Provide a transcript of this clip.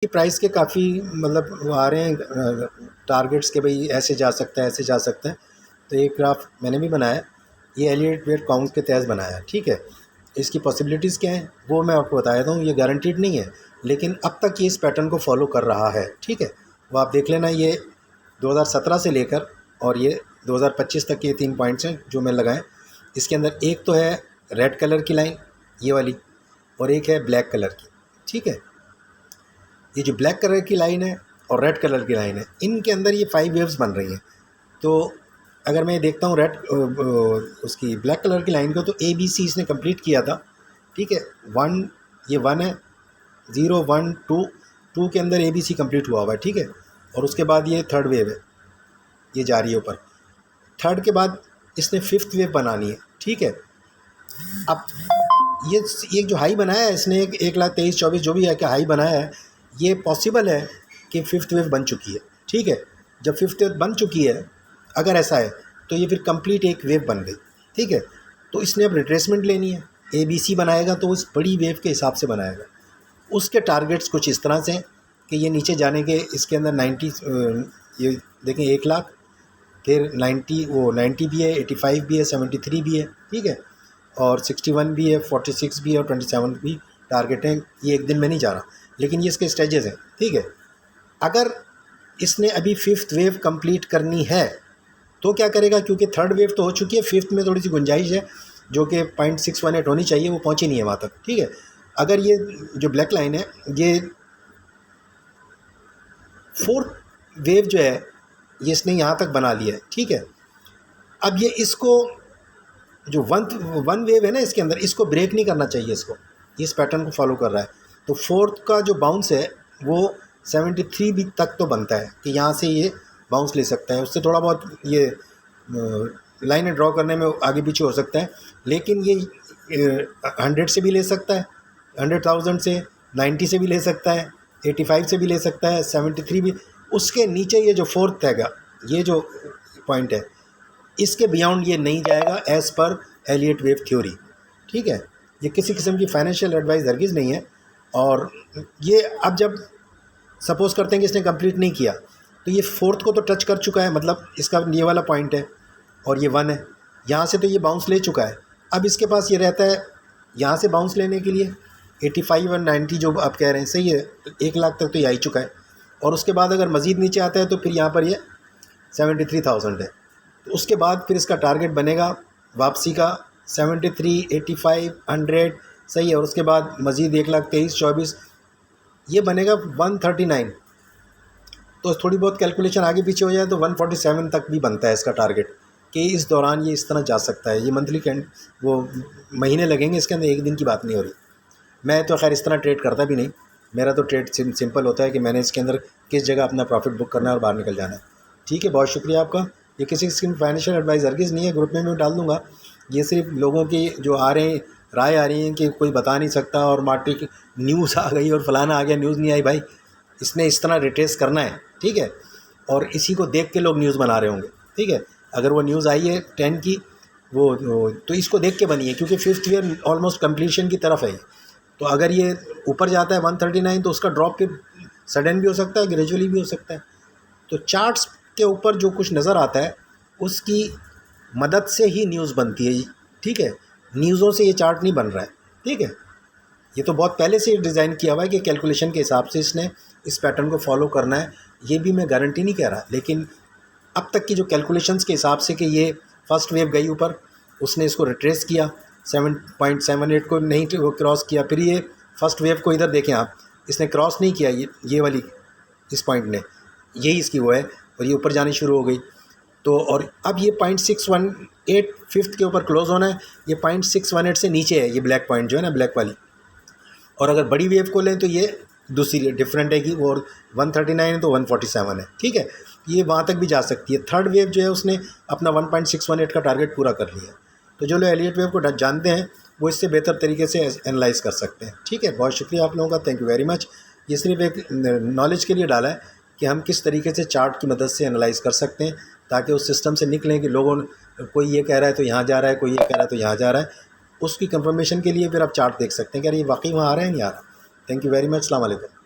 कि प्राइस के काफ़ी मतलब वो आ रहे हैं टारगेट्स के भाई ऐसे जा सकता है, ऐसे जा सकता है। तो एक ग्राफ मैंने भी बनाया, ये एलियट वेट काउंट के तहत बनाया है, ठीक है। इसकी पॉसिबिलिटीज़ क्या हैं वो मैं आपको बता देता हूँ। ये गारंटीड नहीं है, लेकिन अब तक ये इस पैटर्न को फॉलो कर रहा है, ठीक है। वो आप देख लेना, ये 2017 से लेकर और ये 2025 तक के 3 पॉइंट्स हैं जो मैं लगाए। इसके अंदर एक तो है रेड कलर की लाइन, ये वाली, और एक है ब्लैक कलर की, ठीक है। ये जो ब्लैक कलर की लाइन है और रेड कलर की लाइन है, इनके अंदर ये 5 वेव्स बन रही हैं। तो अगर मैं देखता हूँ रेड उसकी ब्लैक कलर की लाइन को, तो ABC इसने कंप्लीट किया था, ठीक है। 1 ये 1 है, 0 1 2 2 के अंदर ABC कंप्लीट हुआ हुआ है, ठीक है। और उसके बाद ये थर्ड वेव है, ये जा रही है ऊपर। थर्ड के बाद इसने फिफ्थ वेव बनानी है, ठीक है। अब ये जो हाई बनाया है इसने, 1,23,24 जो भी है कि हाई बनाया है, ये पॉसिबल है कि फिफ्थ वेव बन चुकी है, ठीक है। जब फिफ्थ वेव बन चुकी है, अगर ऐसा है तो ये फिर कंप्लीट एक वेव बन गई, ठीक है। तो इसने अब रिट्रेसमेंट लेनी है, ABC बनाएगा तो उस बड़ी वेव के हिसाब से बनाएगा। उसके टारगेट्स कुछ इस तरह से हैं कि ये नीचे जाने के, इसके अंदर 90 ये देखें 1 लाख, फिर 90 भी है, 85 भी है, 73 भी है, ठीक है। और 61 भी है, 46 भी है और 27 भी टारगेट हैं। ये एक दिन में नहीं जा रहा, लेकिन ये इसके स्टेजेस हैं, ठीक है। अगर इसने अभी फिफ्थ वेव कंप्लीट करनी है तो क्या करेगा, क्योंकि थर्ड वेव तो हो चुकी है, फिफ्थ में थोड़ी सी गुंजाइश है जो कि 0.618 होनी चाहिए, वो पहुंची नहीं है वहाँ तक, ठीक है। अगर ये जो ब्लैक लाइन है, ये फोर्थ वेव जो है ये इसने यहाँ तक बना लिया है, ठीक है। अब ये इसको जो वन वेव है ना इसके अंदर, इसको ब्रेक नहीं करना चाहिए इसको, इस पैटर्न को फॉलो कर रहा है। तो फोर्थ का जो बाउंस है वो 73 भी तक तो बनता है कि यहाँ से ये बाउंस ले सकता है। उससे थोड़ा बहुत ये लाइनें ड्रॉ करने में आगे पीछे हो सकता है, लेकिन ये 100 से भी ले सकता है, 100,000 से, 90 से भी ले सकता है, 85 से भी ले सकता है, 73 भी। उसके नीचे ये जो फोर्थ हैगा, ये जो पॉइंट है, इसके बियॉन्ड ये नहीं जाएगा as per Elliott wave theory, ठीक है। ये किसी किस्म की फाइनेंशियल एडवाइस हरगिज़ नहीं है। और ये अब जब सपोज़ करते हैं कि इसने कंप्लीट नहीं किया, तो ये फोर्थ को तो टच कर चुका है, मतलब इसका ये वाला पॉइंट है और ये 1 है, यहाँ से तो ये बाउंस ले चुका है। अब इसके पास ये रहता है यहाँ से बाउंस लेने के लिए 85 और 90 जो आप कह रहे हैं सही है, तो 1 लाख तक तो ये आ ही चुका है। और उसके बाद अगर मज़ीद नीचे आता है तो फिर यहाँ पर ये 73,000 है। तो उसके बाद फिर इसका टारगेट बनेगा वापसी का 73, 85, 100, सही है। और उसके बाद मज़ीद 1,23,24 ये बनेगा 139। तो थोड़ी बहुत कैलकुलेशन आगे पीछे हो जाए तो 147 तक भी बनता है इसका टारगेट, कि इस दौरान ये इस तरह जा सकता है। ये मंथली कैंड वो महीने लगेंगे इसके अंदर, एक दिन की बात नहीं हो रही। मैं तो खैर इस तरह ट्रेड करता भी नहीं, मेरा तो ट्रेड सिंपल होता है कि मैंने इसके अंदर किस जगह अपना प्रॉफिट बुक करना है और बाहर निकल जाना है, ठीक है। बहुत शुक्रिया आपका। ये किसी किस्म की फाइनेंशियल एडवाइस हरगिज़ नहीं है, ग्रुप में मैं डाल दूँगा। ये सिर्फ लोगों की जो आ रहे हैं राय आ रही है कि कोई बता नहीं सकता और मार्केट न्यूज़ आ गई और फलाना आ गया, न्यूज़ नहीं आई भाई, इसने इस तरह रिट्रेस करना है, ठीक है। और इसी को देख के लोग न्यूज़ बना रहे होंगे, ठीक है। अगर वो न्यूज़ आई है 10 की, वो तो इसको देख के बनी है, क्योंकि फिफ्थ ईयर ऑलमोस्ट कंप्लीशन की तरफ है। तो अगर ये ऊपर जाता है 139 तो उसका ड्रॉप फिर सडन भी हो सकता है, ग्रेजुअली भी हो सकता है। तो चार्ट्स के ऊपर जो कुछ नज़र आता है उसकी मदद से ही न्यूज़ बनती है, ठीक है। न्यूज़ों से ये चार्ट नहीं बन रहा है, ठीक है। ये तो बहुत पहले से डिज़ाइन किया हुआ है कि कैलकुलेशन के हिसाब से इसने इस पैटर्न को फॉलो करना है। ये भी मैं गारंटी नहीं कह रहा, लेकिन अब तक की जो कैलकुलेशंस के हिसाब से कि ये फर्स्ट वेव गई ऊपर, उसने इसको रिट्रेस किया, 7.78 को नहीं क्रॉस किया, फिर ये फर्स्ट वेव को इधर देखें आप, इसने क्रॉस नहीं किया, ये वाली इस पॉइंट ने, यही इसकी वो है, और ये ऊपर जानी शुरू हो गई। तो और अब ये 0.618 फिफ्थ के ऊपर क्लोज़ होना है, ये 0.618 से नीचे है, ये ब्लैक पॉइंट जो है ना, ब्लैक वाली। और अगर बड़ी वेव को लें तो ये दूसरी डिफरेंट है कि वो 139 है तो 147 है, ठीक है। ये वहाँ तक भी जा सकती है। थर्ड वेव जो है उसने अपना 1.618 का टारगेट पूरा कर लिया है। तो जो लोग एलियट वेव को जानते हैं वो इससे बेहतर तरीके से एनालाइज कर सकते हैं, ठीक है। बहुत शुक्रिया आप लोगों का, थैंक यू वेरी मच। ये सिर्फ एक नॉलेज के लिए डाला है कि हम किस तरीके से चार्ट की मदद से एनालाइज कर सकते हैं, ताकि उस सिस्टम से निकलें कि लोगों कोई ये कह रहा है तो यहाँ जा रहा है, कोई ये कह रहा है तो यहाँ जा रहा है, उसकी कंफर्मेशन के लिए फिर आप चार्ट देख सकते हैं कि अरे ये वाकई वहाँ आ रहा है नहीं आ रहा। थैंक यू वेरी मच, अस्सलाम वालेकुम।